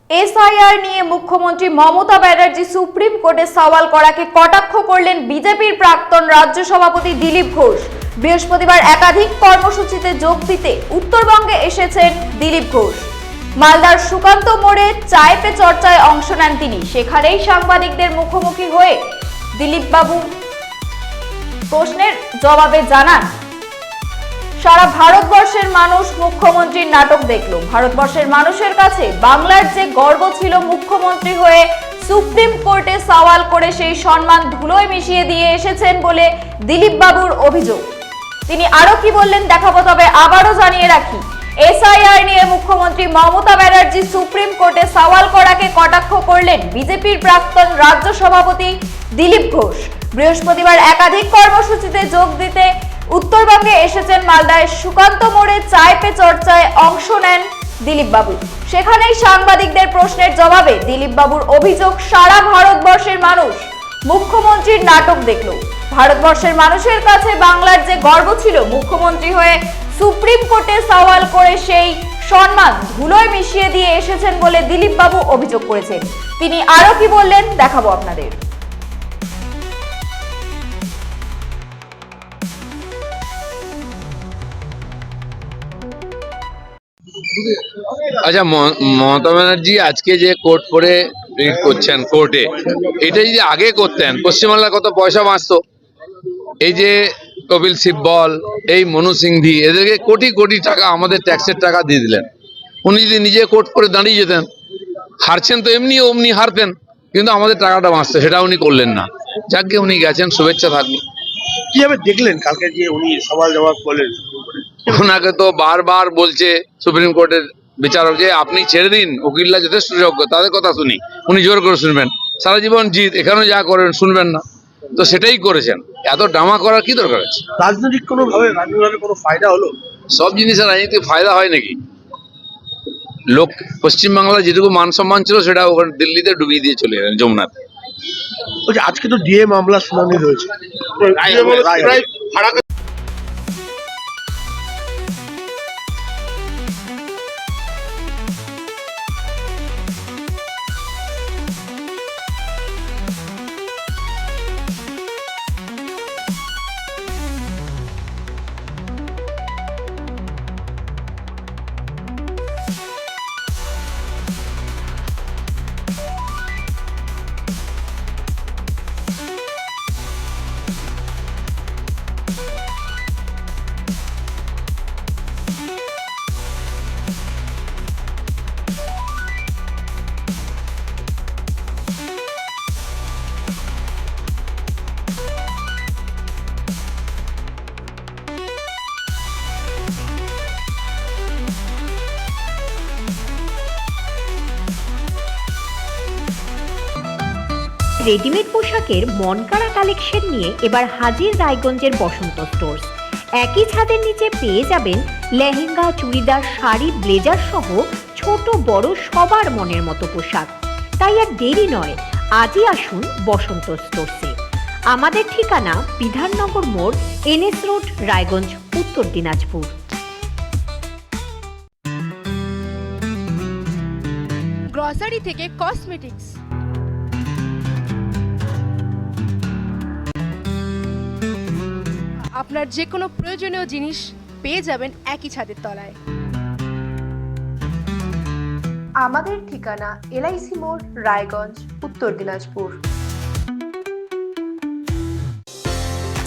SIR নিয়ে মুখ্যমন্ত্রী Mamata Banerjee supreme কোর্টে সওয়াল করাকে কটাক্ষ করলেন বিজেপির প্রাক্তন রাজ্য সভাপতি দিলীপ ঘোষ। বৃহস্পতিবার একাধিক কর্মসূচিতে যোগ দিতে উত্তরবঙ্গে এসেছেন দিলীপ ঘোষ। মালদার সুকান্ত মোড়ে চায় পে চর্চায় অংশ নেন তিনি। সেখানেই সাংবাদিকদের মুখোমুখি হয়ে দিলীপ বাবু প্রশ্নের জবাবে জানান, সারা ভারতবর্ষের মানুষ মুখ্যমন্ত্রীর নাটক দেখল। ভারতবর্ষের মানুষের কাছে বাংলার যে গর্ব ছিল, মুখ্যমন্ত্রী হয়ে সুপ্রিম কোর্টে সওয়াল করে সেই সম্মান ধুলোয় মিশিয়ে দিয়ে এসেছেন বলে দিলীপ বাবুর অভিযোগ। তিনি আরো কি বললেন দেখাবো, তবে আবারও জানিয়ে রাখি, এসআইআর নিয়ে মুখ্যমন্ত্রী মমতা ব্যানার্জি সুপ্রিম কোর্টে সওয়াল করাকে কটাক্ষ করলেন বিজেপির প্রাক্তন রাজ্য সভাপতি দিলীপ ঘোষ। বৃহস্পতিবার একাধিক কর্মসূচিতে যোগ দিতে উত্তরবঙ্গে এসেছেন। মালদায় সুকান্ত মোড়ে চায় পে চর্চায় অংশ নেন দিলীপ বাবু। সেখানেই সাংবাদিকদের প্রশ্নের জবাবে দিলীপ বাবুর অভিযোগ, সারা ভারতবর্ষের মানুষ মুখ্যমন্ত্রীর নাটক দেখল। ভারতবর্ষের মানুষের কাছে বাংলার যে গর্ব ছিল, মুখ্যমন্ত্রী হয়ে সুপ্রিম কোর্টে সওয়াল করে সেই সম্মান ধুলোয় মিশিয়ে দিয়ে এসেছেন বলে দিলীপ বাবু অভিযোগ করেছেন। তিনি আরো কি বললেন দেখাবো আপনাদের। আচ্ছা, মমতা ব্যানার্জি আজকে যে কোর্ট করে রিট করছেন কোর্টে, এটা যদি আগে করতেন পশ্চিমবাংলার কত পয়সা বাঁচতো। এই যে কপিল সিব্বল, এই মনু সিংভি, এদেরকে কোটি কোটি টাকা আমাদের ট্যাক্সের টাকা দিয়ে দিলেন। উনি যদি নিজে কোর্ট করে দাঁড়িয়ে যেতেন, হারছেন তো এমনি অমনি হারতেন, কিন্তু আমাদের টাকাটা বাঁচতো, সেটা উনি করলেন না। যাকে উনি গেছেন, শুভেচ্ছা থাকলো। কিভাবে দেখলেন কালকে যে উনি সওয়াল জবাব করলেন? ওনাকে তো বারবার বলছে সুপ্রিম কোর্টের বিচারক যে আপনি ছেড়ে দিন, উকিলরা যথেষ্ট যোগ্য, তাদের কথা শুনি। উনি জোর করে শুনবেন, সারা জীবন জিত, এখানেও যা করেন শুনবেন না, তো সেটাই করেছেন। এত ড্রামা করার কি দরকার আছে? রাজনৈতিক রাজনৈতিক কোনো ফায়দা হলো? সব জিনিসের রাজনীতি ফায়দা হয় নাকি? লোক পশ্চিমবাংলায় যেটুকু মান সম্মান ছিল সেটা ওখানে দিল্লিতে ডুবিয়ে দিয়ে চলে গেলেন যমুনাতে। বলছি আজকে তো ডিএ মামলা শুনানি রয়েছে। রেডিমেড পোশাকের মনকাড়া কালেকশন নিয়ে এবার হাজির রায়গঞ্জের বসন্ত স্টোর্স। একই ছাদের নিচে পেয়ে যাবেন লেহেঙ্গা, চুড়িদার, শাড়ি, ব্লেজার সহ ছোট বড় সবার মনের মতো পোশাক। তাই আর দেরি নয়, আজই আসুন বসন্ত স্টোর্সে। আমাদের ঠিকানা বিধাননগর মোড়, এনএস রোড, রায়গঞ্জ, উত্তর দিনাজপুর। গ্রসারি থেকে কসমেটিক্স, আপনার যে কোনো প্রয়োজনীয় জিনিস পেয়ে যাবেন একই ছাদের তলায়। আমাদের ঠিকানা এলআইসি মোড়, রায়গঞ্জ, উত্তর দিনাজপুর।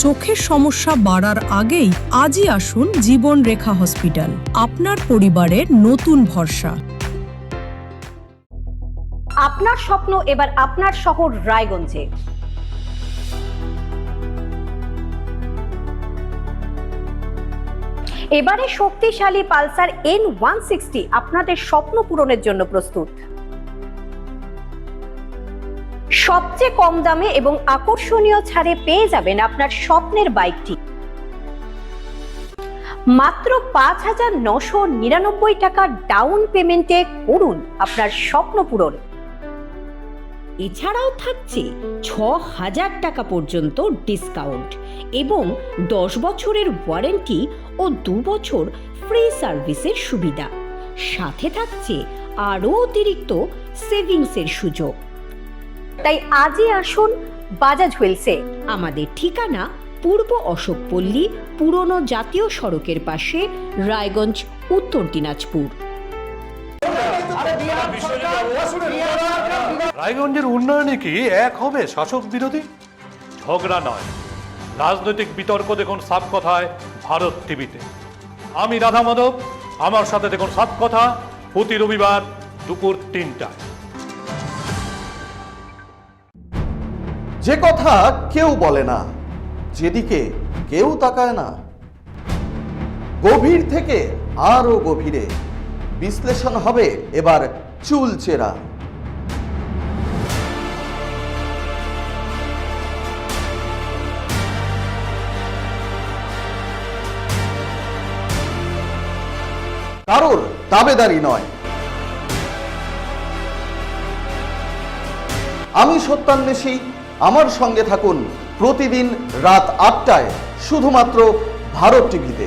চোখের সমস্যা বাড়ার আগেই আজই আসুন জীবন রেখা হসপিটাল, আপনার পরিবারের নতুন ভরসা। আপনার স্বপ্ন এবার আপনার শহর রায়গঞ্জে। এবারে শক্তিশালী পালসার N160 আপনাদের স্বপ্ন পূরণের জন্য প্রস্তুত। সবচেয়ে কম দামে এবং আকর্ষণীয় ছাড়ে পেয়ে যাবেন আপনার স্বপ্নের বাইকটি। মাত্র ৫,৯৯৯ টাকা ডাউন পেমেন্টে করুন আপনার স্বপ্ন পূরণ। এছাড়াও থাকছে ৬,০০০ টাকা পর্যন্ত ডিসকাউন্ট এবং ১০ বছরের ওয়ারেন্টি ও ২ বছর ফ্রি সার্ভিসের সুবিধা। সাথে থাকছে আরও অতিরিক্ত সেভিংসের সুযোগ। তাই আজই আসুন বাজাজ হুইলসে। আমাদের ঠিকানা পূর্ব অশোকপল্লী, পুরনো জাতীয় সড়কের পাশে, রায়গঞ্জ, উত্তর দিনাজপুর। রায়গঞ্জের উন্নয়নে কি এক হবে শাসক বিরোধী? ঝগড়া নয়, রাজনৈতিক বিতর্ক দেখুন সাপ কথায় ভারত টিভিতে। আমি রাধা মাধব, আমার সাথে দেখুন সাপ কথা প্রতি রবিবার দুপুর 3টায়। যে কথা কেউ বলে না, যেদিকে কেউ তাকায় না, গভীর থেকে আরো গভীরে বিশ্লেষণ হবে এবার চুলচেরা। কারোর দাবেদারি নয়। আমি সত্যান্বেষী, আমার সঙ্গে থাকুন প্রতিদিন রাত 8টায় শুধুমাত্র ভারত টিভিতে।